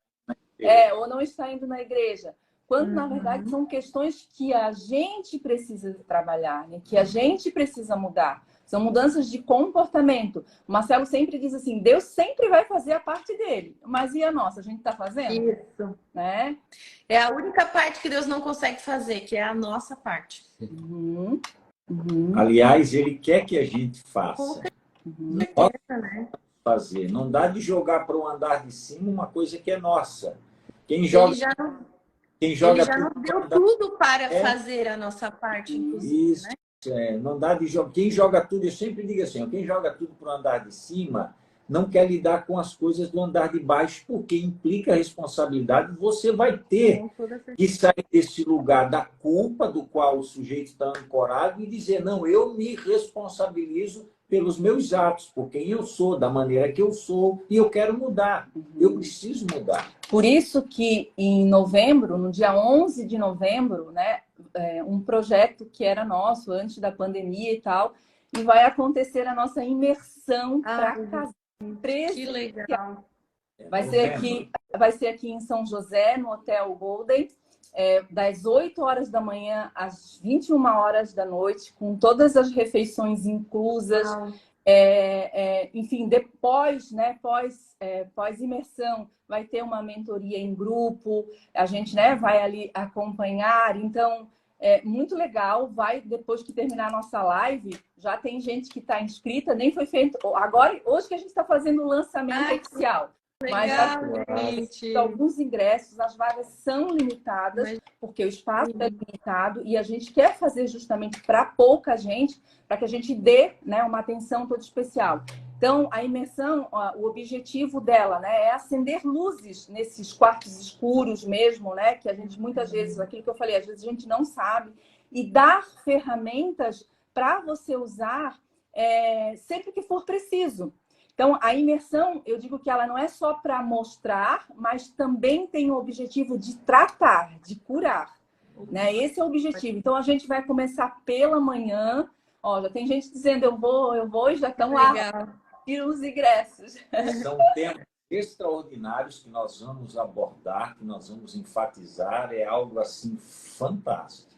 ou não está indo na igreja. Quando, na verdade, são questões que a gente precisa trabalhar, né? Que a gente precisa mudar. São mudanças de comportamento. O Marcelo sempre diz assim, Deus sempre vai fazer a parte dele. Mas e a nossa? A gente está fazendo? Isso. Né? É a única parte que Deus não consegue fazer, que é a nossa parte. Uhum. Aliás, ele quer que a gente faça. Com certeza, né? Fazer. Não dá de jogar para o andar de cima uma coisa que é nossa. Quem Ele joga, já, quem ele joga já nos tudo deu pro andar- tudo para fazer a nossa parte, inclusive, Isso, né? não dá de jogar. Quem joga tudo, eu sempre digo assim, ó, quem joga tudo para o andar de cima não quer lidar com as coisas do andar de baixo, porque implica responsabilidade. Você vai ter Com toda certeza. que sair desse lugar da culpa do qual o sujeito está ancorado e dizer, não, eu me responsabilizo pelos meus atos, por quem eu sou, da maneira que eu sou, e eu quero mudar. Eu preciso mudar. Por isso que em novembro, no dia 11 de novembro, né, um projeto que era nosso antes da pandemia e tal, e vai acontecer a nossa imersão para casar Que legal. Vai ser aqui em São José, no Hotel Golden, das 8 horas da manhã às 21 horas da noite, com todas as refeições inclusas. Enfim, depois, né, pós imersão, vai ter uma mentoria em grupo, a gente, né, vai ali acompanhar. Então, muito legal. Vai, depois que terminar a nossa live, já tem gente que está inscrita, nem foi feito. Agora, hoje que a gente está fazendo o lançamento oficial. Mas gente. alguns ingressos, as vagas são limitadas, porque o espaço é limitado e a gente quer fazer justamente para pouca gente, para que a gente dê, né, uma atenção toda especial. Então, a imersão, o objetivo dela, né, é acender luzes nesses quartos escuros mesmo, né, que a gente muitas vezes, aquilo que eu falei, às vezes a gente não sabe, e dar ferramentas para você usar sempre que for preciso. Então, a imersão, eu digo que ela não é só para mostrar, mas também tem o objetivo de tratar, de curar. Né? Esse é o objetivo. Então, a gente vai começar pela manhã. Ó, já tem gente dizendo, eu vou, e já estão lá. Tiram os ingressos. São temas extraordinários que nós vamos abordar, que nós vamos enfatizar. É algo, assim, fantástico.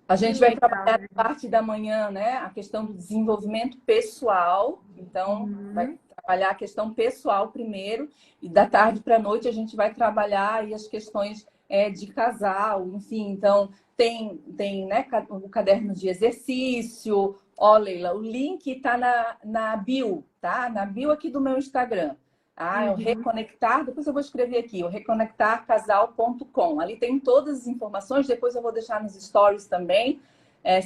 A gente vai trabalhar na parte da manhã, né? A questão do desenvolvimento pessoal. Então, vai trabalhar a questão pessoal primeiro. E da tarde para a noite a gente vai trabalhar aí as questões de casal, enfim. Então, tem né, o caderno de exercício. Ó, Leila, o link está na bio, tá? Na bio aqui do meu Instagram. É o Reconectar, depois eu vou escrever aqui, o reconectarcasal.com. Ali tem todas as informações, depois eu vou deixar nos stories também,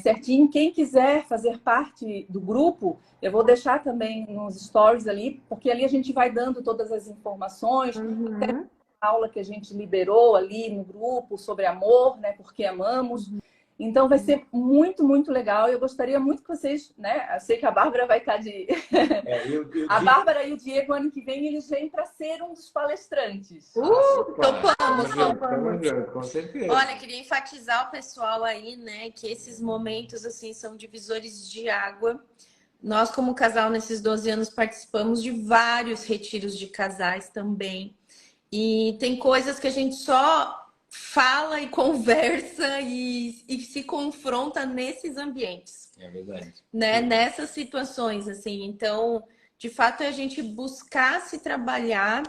certinho. Quem quiser fazer parte do grupo, eu vou deixar também nos stories ali, porque ali a gente vai dando todas as informações, a aula que a gente liberou ali no grupo sobre amor, né? Porque amamos. Então vai ser muito, muito legal. Eu gostaria muito que vocês, né? Eu sei que a Bárbara vai estar de. A Bárbara e o Diego, ano que vem, eles vêm para ser um dos palestrantes. Topamos, Tamo junto, com certeza. Olha, queria enfatizar o pessoal aí, né, que esses momentos, assim, são divisores de água. Nós, como casal, nesses 12 anos, participamos de vários retiros de casais também. E tem coisas que a gente só fala e conversa e se confronta nesses ambientes, É verdade. né? Nessas situações, assim. Então, de fato, é a gente buscar se trabalhar,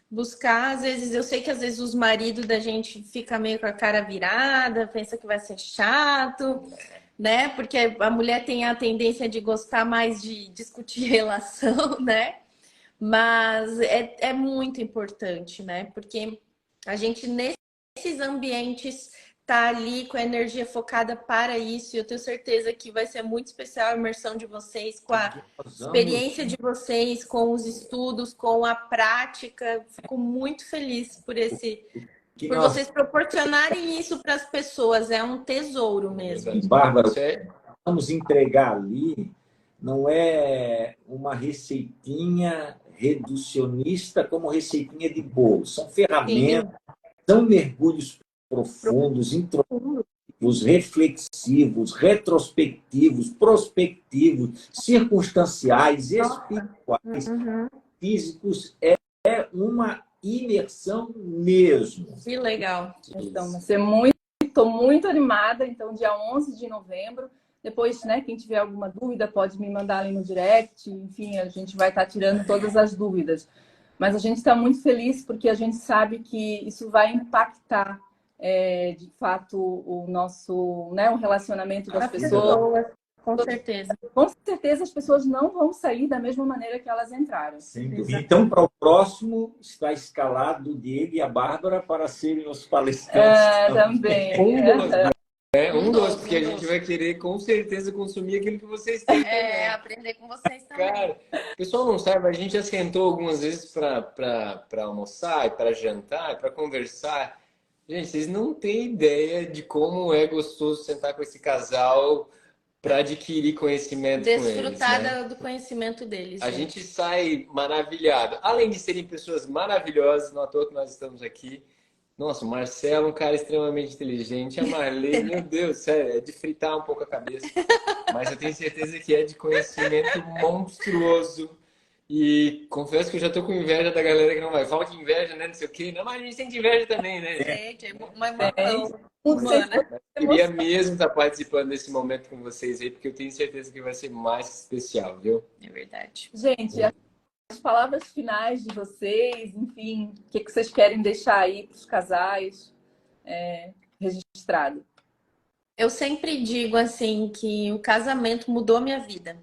buscar, às vezes, eu sei que às vezes os maridos da gente fica meio com a cara virada, pensa que vai ser chato, né? Porque a mulher tem a tendência de gostar mais de discutir relação, né? Mas é muito importante, né? Porque a gente, nesses ambientes, tá ali com a energia focada para isso. E eu tenho certeza que vai ser muito especial a imersão de vocês, com a experiência de vocês, com os estudos, com a prática. Fico muito feliz por vocês proporcionarem isso para as pessoas. É um tesouro mesmo. Bárbara, vamos entregar ali não é uma receitinha reducionista como receitinha de bolo. São ferramentas, são mergulhos profundos, introspectivos, reflexivos, retrospectivos, prospectivos, circunstanciais, espirituais, físicos. É uma imersão mesmo. Que legal. Então, vai ser muito, estou muito animada. Então, dia 11 de novembro. Depois, né, quem tiver alguma dúvida pode me mandar ali no direct. Enfim, a gente vai estar tirando todas as dúvidas. Mas a gente está muito feliz porque a gente sabe que isso vai impactar, de fato, o nosso, né, o relacionamento das pessoas. Com certeza. Com certeza as pessoas não vão sair da mesma maneira que elas entraram. Então, para o próximo, está escalado o Diego e a Bárbara para serem os palestrantes. Também. Um doce, porque a gente vai querer com certeza consumir aquilo que vocês têm também. Aprender com vocês também. Cara, o pessoal não sabe, a gente já sentou algumas vezes para almoçar, para jantar, para conversar. Gente, vocês não têm ideia de como é gostoso sentar com esse casal para adquirir conhecimento com eles. Desfrutar do conhecimento deles. A gente sai maravilhado. Além de serem pessoas maravilhosas, não à toa que nós estamos aqui. Nossa, o Marcelo é um cara extremamente inteligente. A Marlene, meu Deus, sério, é de fritar um pouco a cabeça. Mas eu tenho certeza que é de conhecimento monstruoso. E confesso que eu já tô com inveja da galera que não vai. Fala que inveja, né? Não sei o quê. Não, mas a gente tem inveja também, né? Gente, é uma emoção humana. Eu queria mesmo estar participando desse momento com vocês aí, porque eu tenho certeza que vai ser mais especial, viu? É verdade. Gente, as palavras finais de vocês, enfim, o que vocês querem deixar aí para os casais registrado? Eu sempre digo assim que o casamento mudou a minha vida.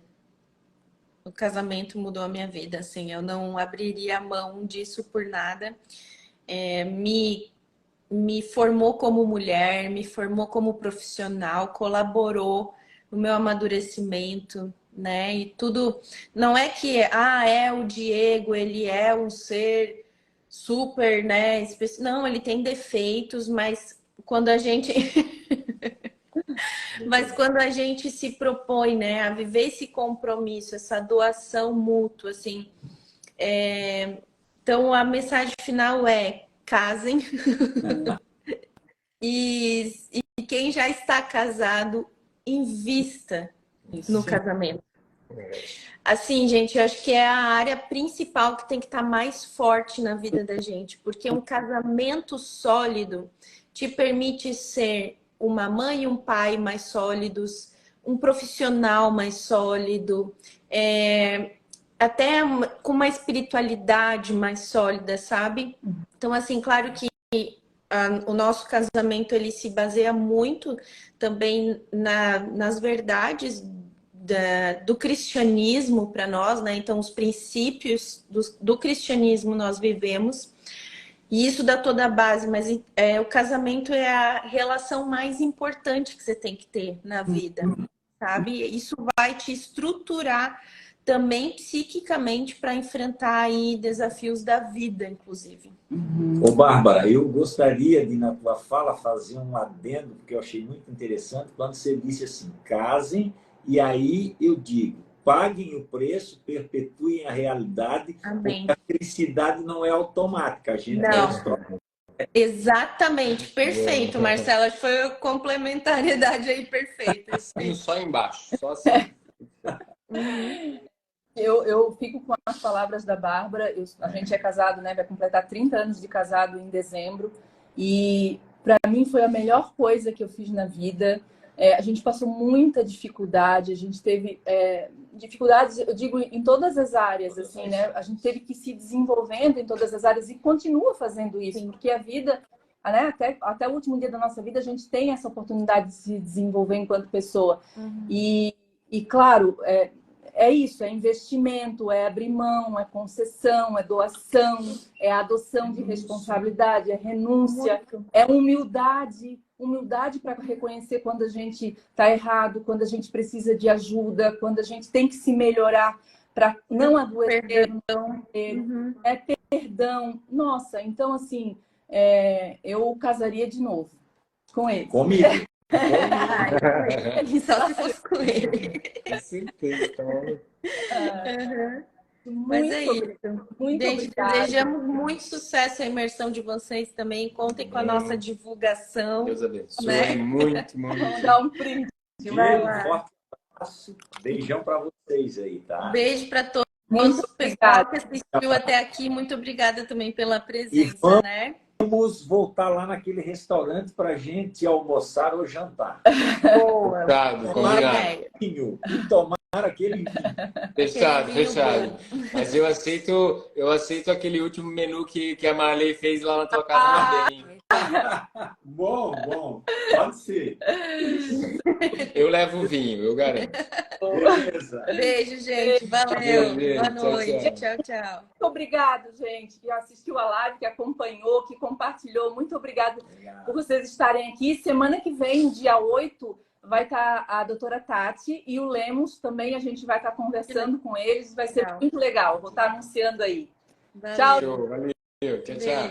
O casamento mudou a minha vida, assim, eu não abriria a mão disso por nada. Me formou como mulher, me formou como profissional, colaborou no meu amadurecimento, né? E tudo, não é que é o Diego, ele é um ser super, né, não, ele tem defeitos, mas quando a gente se propõe, né, a viver esse compromisso, essa doação mútua, assim, então a mensagem final é: casem. E quem já está casado, invista no casamento. Assim, gente, eu acho que é a área principal que tem que estar mais forte na vida da gente, porque um casamento sólido te permite ser uma mãe e um pai mais sólidos, um profissional mais sólido, até com uma espiritualidade mais sólida, sabe? Então, assim, claro que o nosso casamento ele se baseia muito também nas verdades do cristianismo para nós, né? Então, os princípios do cristianismo nós vivemos, e isso dá toda a base, mas o casamento é a relação mais importante que você tem que ter na vida, sabe? Isso vai te estruturar também psiquicamente para enfrentar aí desafios da vida, inclusive. Ô, Bárbara, eu gostaria de, na tua fala, fazer um adendo, porque eu achei muito interessante, quando você disse assim, casem, e aí eu digo, paguem o preço, perpetuem a realidade, Amém. porque a felicidade não é automática, a gente Não. Exatamente, perfeito, Marcelo. Acho que foi a complementariedade aí perfeita. Só embaixo, só assim. Eu fico com as palavras da Bárbara. A gente é casado, né? Vai completar 30 anos de casado em dezembro. E para mim foi a melhor coisa que eu fiz na vida. A gente passou muita dificuldade, a gente teve dificuldades, eu digo, em todas as áreas, assim, né? A gente teve que se desenvolvendo em todas as áreas e continua fazendo isso, porque a vida, né? Até o último dia da nossa vida, a gente tem essa oportunidade de se desenvolver enquanto pessoa. E claro, é isso, é investimento, é abrir mão, é concessão, é doação, é adoção de responsabilidade, é renúncia, é humildade para reconhecer quando a gente está errado, quando a gente precisa de ajuda, quando a gente tem que se melhorar para não adoecer. É perdão. Nossa, então assim, eu casaria de novo com ele. Comigo. Só se fosse com ele. Com certeza, Mas é isso. Muito gente, obrigada. desejamos muito sucesso à imersão de vocês também. Contem com a nossa divulgação. Deus abençoe, né? muito. Vamos dar um print. Vai lá. Um forte abraço. Beijão para vocês aí, tá? Beijo para todos. Muito O pessoal obrigada. que assistiu até aqui, muito obrigada também pela presença, né? Vamos voltar lá naquele restaurante para a gente almoçar ou jantar. Boa. Combinado. E tomar aquele vinho. Fechado. Mas eu aceito aquele último menu que a Marley fez lá na tua casa também. Bom. Pode ser. Eu levo o vinho, eu garanto. Beleza. Beijo, gente. Valeu. Beijo, Boa tchau, noite. tchau. Tchau. Muito obrigado, gente, que assistiu a live, que acompanhou, que compartilhou. Muito obrigada por vocês estarem aqui. Semana que vem, dia 8, vai estar a doutora Tati e o Lemos também. A gente vai estar conversando com eles. Vai ser muito legal. Vou estar anunciando aí. Valeu. Tchau. Show, valeu. Tchau.